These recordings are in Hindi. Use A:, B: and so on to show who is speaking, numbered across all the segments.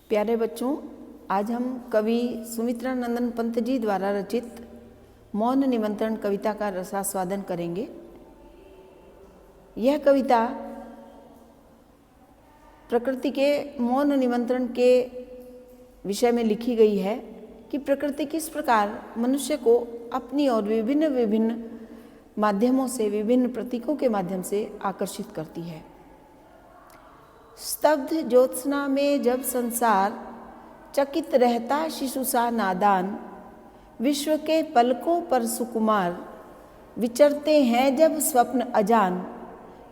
A: प्यारे बच्चों, आज हम कवि सुमित्रा नंदन पंत जी द्वारा रचित मौन निमंत्रण कविता का रसास्वादन करेंगे। यह कविता प्रकृति के मौन निमंत्रण के विषय में लिखी गई है कि प्रकृति किस प्रकार मनुष्य को अपनी ओर विभिन्न विभिन्न माध्यमों से, विभिन्न प्रतीकों के माध्यम से आकर्षित करती है। स्तब्ध ज्योत्सना में जब संसार चकित रहता शिशु सा नादान, विश्व के पलकों पर सुकुमार विचरते हैं जब स्वप्न अजान,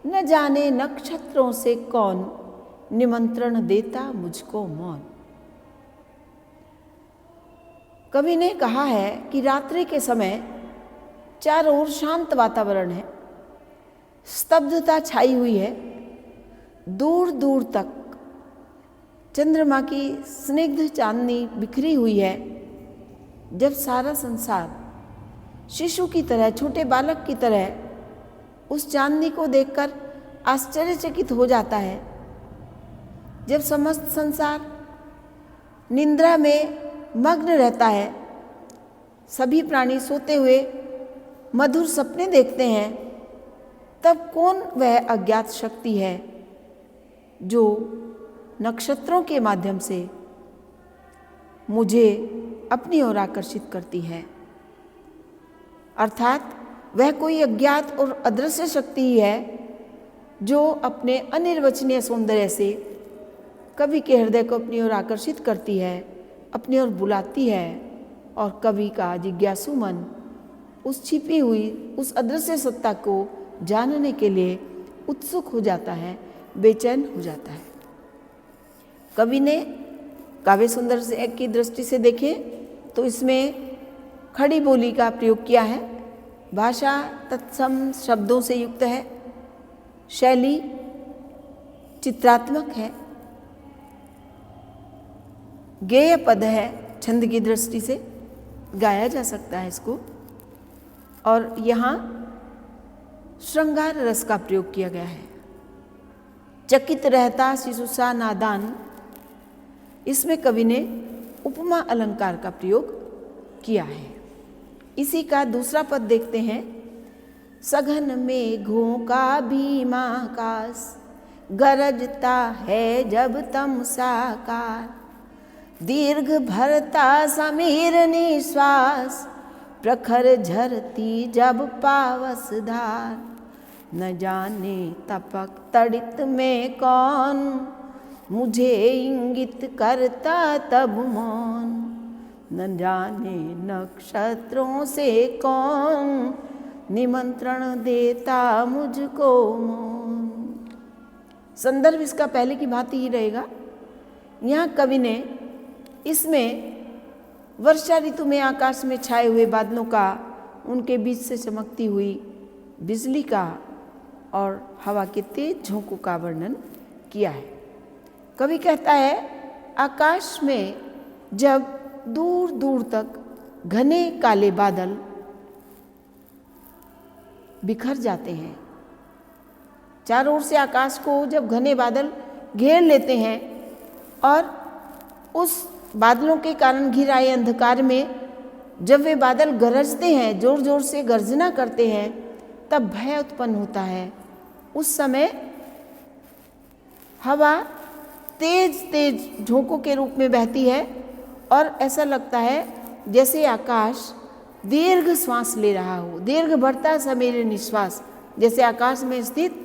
A: न जाने नक्षत्रों से कौन निमंत्रण देता मुझको मौन। कवि ने कहा है कि रात्रि के समय चारों ओर शांत वातावरण है, स्तब्धता छाई हुई है, दूर दूर तक चंद्रमा की स्निग्ध चांदनी बिखरी हुई है। जब सारा संसार शिशु की तरह, छोटे बालक की तरह उस चांदनी को देखकर आश्चर्यचकित हो जाता है, जब समस्त संसार निद्रा में मग्न रहता है, सभी प्राणी सोते हुए मधुर सपने देखते हैं, तब कौन वह अज्ञात शक्ति है जो नक्षत्रों के माध्यम से मुझे अपनी ओर आकर्षित करती है। अर्थात वह कोई अज्ञात और अदृश्य शक्ति ही है जो अपने अनिर्वचनीय सौंदर्य से कवि के हृदय को अपनी ओर आकर्षित करती है, अपनी ओर बुलाती है, और कवि का जिज्ञासु मन उस छिपी हुई, उस अदृश्य सत्ता को जानने के लिए उत्सुक हो जाता है, बेचैन हो जाता है। कवि ने काव्य सुंदर से की दृष्टि से देखें तो इसमें खड़ी बोली का प्रयोग किया है, भाषा तत्सम शब्दों से युक्त है, शैली चित्रात्मक है, गेय पद है, छंद की दृष्टि से गाया जा सकता है इसको, और यहाँ श्रृंगार रस का प्रयोग किया गया है। चकित रहता शिशु सा नादान, इसमें कवि ने उपमा अलंकार का प्रयोग किया है। इसी का दूसरा पद देखते हैं, सघन मेघों का भीमाकाश गरजता है जब तम साकार, दीर्घ भरता समीर निश्वास प्रखर झरती जब पावस धार, न जाने तपक तड़ित में कौन मुझे इंगित करता तब मौन, न जाने नक्षत्रों से कौन निमंत्रण देता मुझको मौन। संदर्भ इसका पहले की भांति ही रहेगा। यहाँ कवि ने इसमें वर्षा ऋतु में आकाश में छाए हुए बादलों का, उनके बीच से चमकती हुई बिजली का और हवा के तेज झोंकों का वर्णन किया है। कवि कहता है, आकाश में जब दूर दूर तक घने काले बादल बिखर जाते हैं, चारों ओर से आकाश को जब घने बादल घेर लेते हैं और उस बादलों के कारण घिर आए अंधकार में जब वे बादल गरजते हैं, जोर जोर से गर्जना करते हैं, तब भय उत्पन्न होता है। उस समय हवा तेज तेज झोंकों के रूप में बहती है और ऐसा लगता है जैसे आकाश दीर्घ श्वास ले रहा हो, दीर्घ भरता समीर निश्वास, जैसे आकाश में स्थित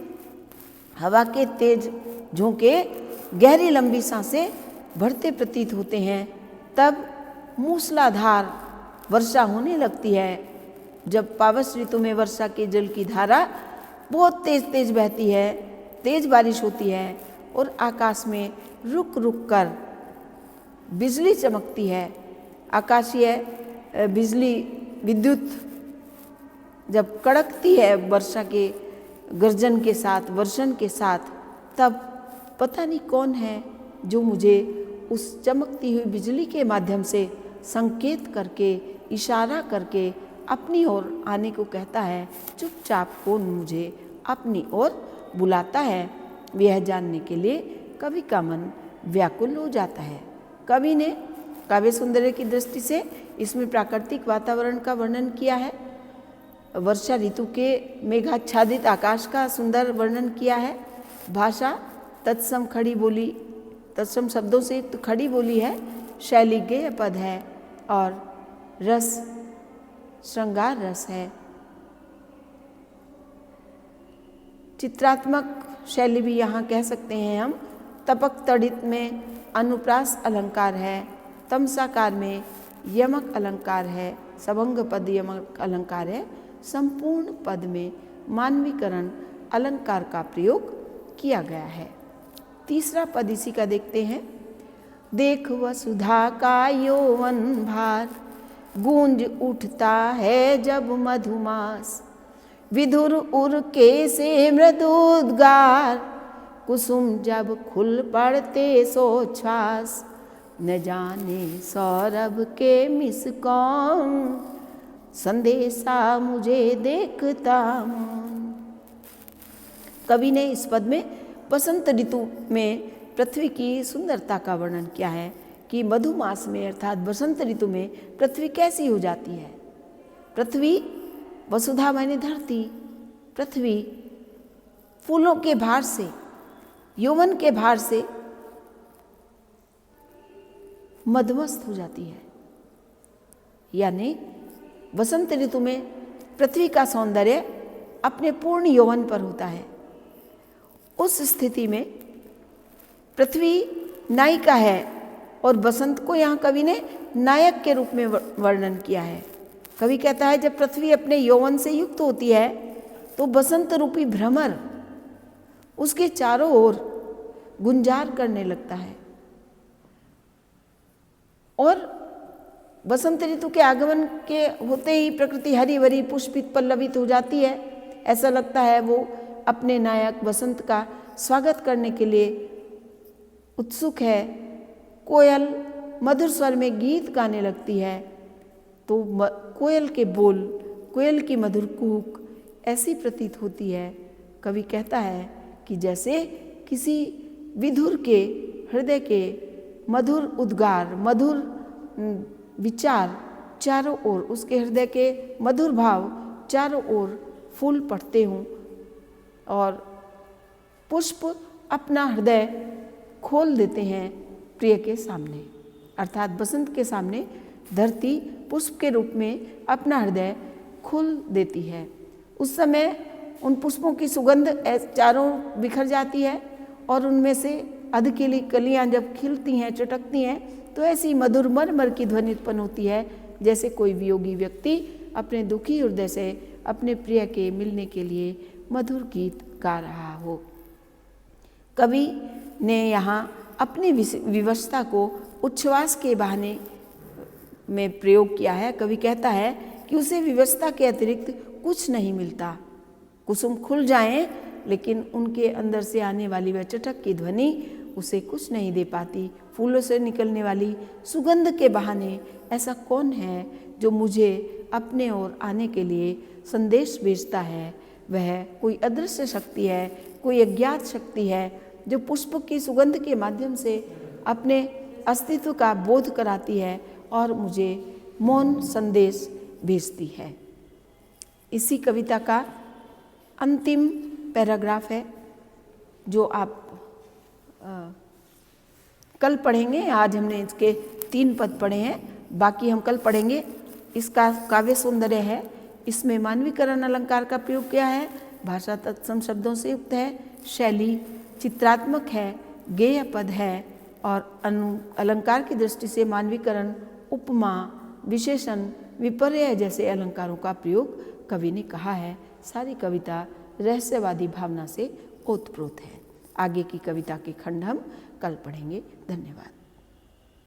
A: हवा के तेज झोंके गहरी लंबी सांसें भरते प्रतीत होते हैं। तब मूसलाधार वर्षा होने लगती है। जब पावस ऋतु में वर्षा के जल की धारा बहुत तेज तेज बहती है, तेज बारिश होती है और आकाश में रुक रुक कर बिजली चमकती है। आकाशीय बिजली, विद्युत जब कड़कती है वर्षा के गर्जन के साथ, वर्षण के साथ, तब पता नहीं कौन है जो मुझे उस चमकती हुई बिजली के माध्यम से संकेत करके, इशारा करके अपनी ओर आने को कहता है। चुपचाप कौन मुझे अपनी ओर बुलाता है, यह जानने के लिए कवि का मन व्याकुल हो जाता है। कवि ने काव्य सौंदर्य की दृष्टि से इसमें प्राकृतिक वातावरण का वर्णन किया है, वर्षा ऋतु के मेघाच्छादित आकाश का सुंदर वर्णन किया है। भाषा तत्सम खड़ी बोली, तत्सम शब्दों से युक्त खड़ी बोली है। शैली गेय पद है और रस श्रृंगार रस है। चित्रात्मक शैली भी यहाँ कह सकते हैं हम। तपक तड़ित में अनुप्रास अलंकार है, तमसाकार में यमक अलंकार है, सबंग पद यमक अलंकार है, संपूर्ण पद में मानवीकरण अलंकार का प्रयोग किया गया है। तीसरा पद इसी का देखते हैं। देख वसुधा का यौवन भार, गूंज उठता है जब मधुमास, विधुर उर के से मृदुद्गार, कुसुम जब खुल पड़ते सो छास, न जाने सौरभ के मिस कौन, संदेशा मुझे देखता मन। कवि ने इस पद में बसंत ऋतु में पृथ्वी की सुंदरता का वर्णन किया है कि मधुमास में अर्थात बसंत ऋतु में पृथ्वी कैसी हो जाती है। पृथ्वी वसुधा माने धरती, पृथ्वी फूलों के भार से, यौवन के भार से मदमस्त हो जाती है। यानी वसंत ऋतु में पृथ्वी का सौंदर्य अपने पूर्ण यौवन पर होता है। उस स्थिति में पृथ्वी नायिका है और बसंत को यहाँ कवि ने नायक के रूप में वर्णन किया है। कवि कहता है जब पृथ्वी अपने यौवन से युक्त होती है तो बसंत रूपी भ्रमर उसके चारों ओर गुंजार करने लगता है और बसंत ऋतु के आगमन के होते ही प्रकृति हरी भरी पुष्पित पल्लवित हो जाती है। ऐसा लगता है वो अपने नायक बसंत का स्वागत करने के लिए उत्सुक है। कोयल मधुर स्वर में गीत गाने लगती है तो कोयल के बोल, कोयल की मधुर कूक ऐसी प्रतीत होती है। कवि कहता है कि जैसे किसी विधुर के हृदय के मधुर उद्गार, मधुर विचार चारों ओर, उसके हृदय के मधुर भाव चारों ओर फूल पड़ते हों और पुष्प अपना हृदय खोल देते हैं प्रिय के सामने, अर्थात बसंत के सामने धरती पुष्प के रूप में अपना हृदय खोल देती है। उस समय उन पुष्पों की सुगंध चारों बिखर जाती है और उनमें से अध खिली कलियाँ जब खिलती हैं, चटकती हैं तो ऐसी मधुर मरमर की ध्वनि उत्पन्न होती है जैसे कोई वियोगी व्यक्ति अपने दुखी हृदय से अपने प्रिय के मिलने के लिए मधुर गीत गा रहा हो। कवि ने यहाँ अपनी विवशता को उच्छ्वास के बहाने में प्रयोग किया है। कवि कहता है कि उसे विवशता के अतिरिक्त कुछ नहीं मिलता। कुसुम खुल जाएं लेकिन उनके अंदर से आने वाली वह चटक की ध्वनि उसे कुछ नहीं दे पाती। फूलों से निकलने वाली सुगंध के बहाने ऐसा कौन है जो मुझे अपने ओर आने के लिए संदेश भेजता है। वह कोई अदृश्य शक्ति है, कोई अज्ञात शक्ति है जो पुष्प की सुगंध के माध्यम से अपने अस्तित्व का बोध कराती है और मुझे मौन संदेश भेजती है। इसी कविता का अंतिम पैराग्राफ है जो आप कल पढ़ेंगे। आज हमने इसके 3 पद पढ़े हैं, बाकी हम कल पढ़ेंगे। इसका काव्य सौंदर्य है, इसमें मानवीकरण अलंकार का प्रयोग किया है, भाषा तत्सम शब्दों से युक्त है, शैली चित्रात्मक है, गेय पद है और अलंकार की दृष्टि से मानवीकरण, उपमा, विशेषण, विपर्यय जैसे अलंकारों का प्रयोग कवि ने कहा है। सारी कविता रहस्यवादी भावना से ओतप्रोत है। आगे की कविता के खंड हम कल पढ़ेंगे। धन्यवाद।